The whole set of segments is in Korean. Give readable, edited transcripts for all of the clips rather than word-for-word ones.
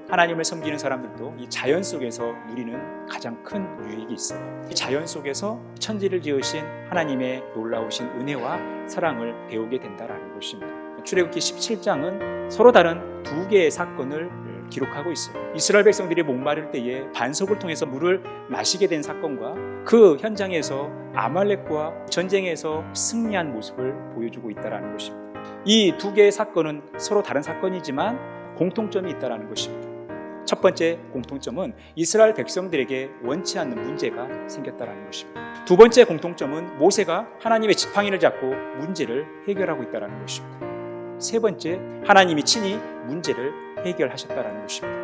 하나님을 섬기는 사람들도 이 자연 속에서 누리는 가장 큰 유익이 있어요. 이 자연 속에서 천지를 지으신 하나님의 놀라우신 은혜와 사랑을 배우게 된다는 것입니다. 출애굽기 17장은 서로 다른 두 개의 사건을 기록하고 있어요. 이스라엘 백성들이 목마를 때에 반석을 통해서 물을 마시게 된 사건과 그 현장에서 아말렉과 전쟁에서 승리한 모습을 보여주고 있다는 것입니다. 이 두 개의 사건은 서로 다른 사건이지만 공통점이 있다는 것입니다. 첫 번째 공통점은 이스라엘 백성들에게 원치 않는 문제가 생겼다는 것입니다. 두 번째 공통점은 모세가 하나님의 지팡이를 잡고 문제를 해결하고 있다는 것입니다. 세 번째, 하나님이 친히 문제를 해결하셨다는 것입니다.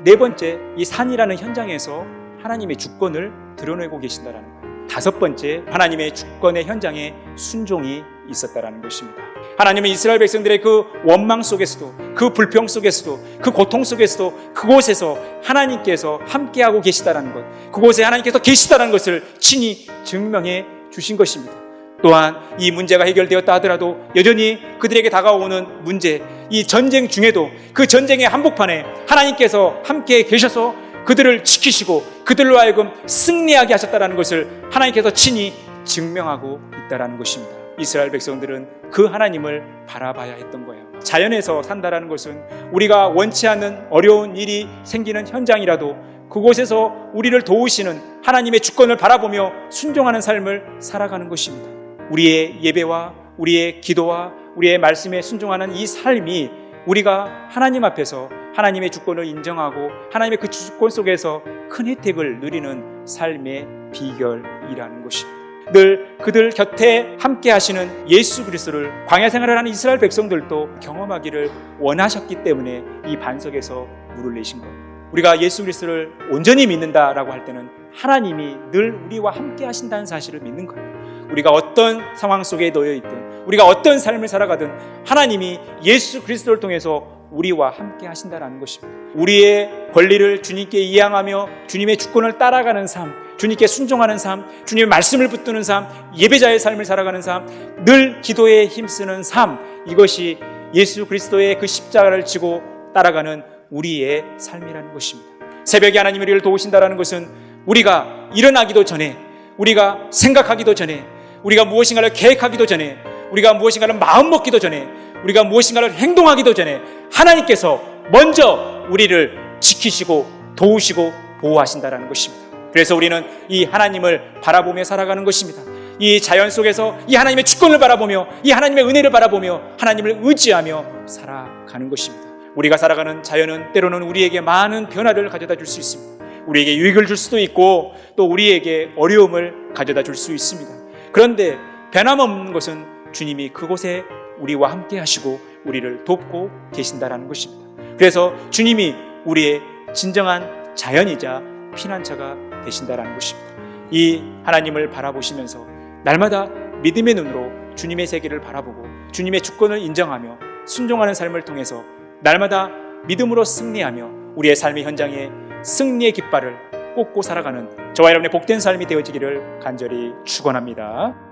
네 번째, 이 산이라는 현장에서 하나님의 주권을 드러내고 계신다는 거예요. 다섯 번째, 하나님의 주권의 현장에 순종이 있었다는 것입니다. 하나님은 이스라엘 백성들의 그 원망 속에서도, 그 불평 속에서도, 그 고통 속에서도 그곳에서 하나님께서 함께하고 계시다는 것, 그곳에 하나님께서 계시다는 것을 친히 증명해 주신 것입니다. 또한 이 문제가 해결되었다 하더라도 여전히 그들에게 다가오는 문제, 이 전쟁 중에도 그 전쟁의 한복판에 하나님께서 함께 계셔서 그들을 지키시고 그들로 하여금 승리하게 하셨다는 것을 하나님께서 친히 증명하고 있다는 것입니다. 이스라엘 백성들은 그 하나님을 바라봐야 했던 거예요. 자연에서 산다라는 것은 우리가 원치 않는 어려운 일이 생기는 현장이라도 그곳에서 우리를 도우시는 하나님의 주권을 바라보며 순종하는 삶을 살아가는 것입니다. 우리의 예배와 우리의 기도와 우리의 말씀에 순종하는 이 삶이 우리가 하나님 앞에서 하나님의 주권을 인정하고 하나님의 그 주권 속에서 큰 혜택을 누리는 삶의 비결이라는 것입니다. 늘 그들 곁에 함께 하시는 예수 그리스도를 광야 생활을 하는 이스라엘 백성들도 경험하기를 원하셨기 때문에 이 반석에서 물을 내신 거예요. 우리가 예수 그리스도를 온전히 믿는다라고 할 때는 하나님이 늘 우리와 함께 하신다는 사실을 믿는 거예요. 우리가 어떤 상황 속에 놓여 있든 우리가 어떤 삶을 살아가든 하나님이 예수 그리스도를 통해서 우리와 함께 하신다는 것입니다. 우리의 권리를 주님께 이양하며 주님의 주권을 따라가는 삶, 주님께 순종하는 삶, 주님의 말씀을 붙드는 삶, 예배자의 삶을 살아가는 삶, 늘 기도에 힘쓰는 삶, 이것이 예수 그리스도의 그 십자가를 지고 따라가는 우리의 삶이라는 것입니다. 새벽에 하나님이 우리를 도우신다는 것은 우리가 일어나기도 전에, 우리가 생각하기도 전에, 우리가 무엇인가를 계획하기도 전에, 우리가 무엇인가를 마음먹기도 전에, 우리가 무엇인가를 행동하기도 전에 하나님께서 먼저 우리를 지키시고 도우시고 보호하신다는 것입니다. 그래서 우리는 이 하나님을 바라보며 살아가는 것입니다. 이 자연 속에서 이 하나님의 주권을 바라보며 이 하나님의 은혜를 바라보며 하나님을 의지하며 살아가는 것입니다. 우리가 살아가는 자연은 때로는 우리에게 많은 변화를 가져다 줄 수 있습니다. 우리에게 유익을 줄 수도 있고 또 우리에게 어려움을 가져다 줄 수 있습니다. 그런데 변함없는 것은 주님이 그곳에 우리와 함께 하시고 우리를 돕고 계신다는 것입니다. 그래서 주님이 우리의 진정한 자연이자 피난처가 되신다는 것입니다. 이 하나님을 바라보시면서 날마다 믿음의 눈으로 주님의 세계를 바라보고 주님의 주권을 인정하며 순종하는 삶을 통해서 날마다 믿음으로 승리하며 우리의 삶의 현장에 승리의 깃발을 꽂고 살아가는 저와 여러분의 복된 삶이 되어지기를 간절히 축원합니다.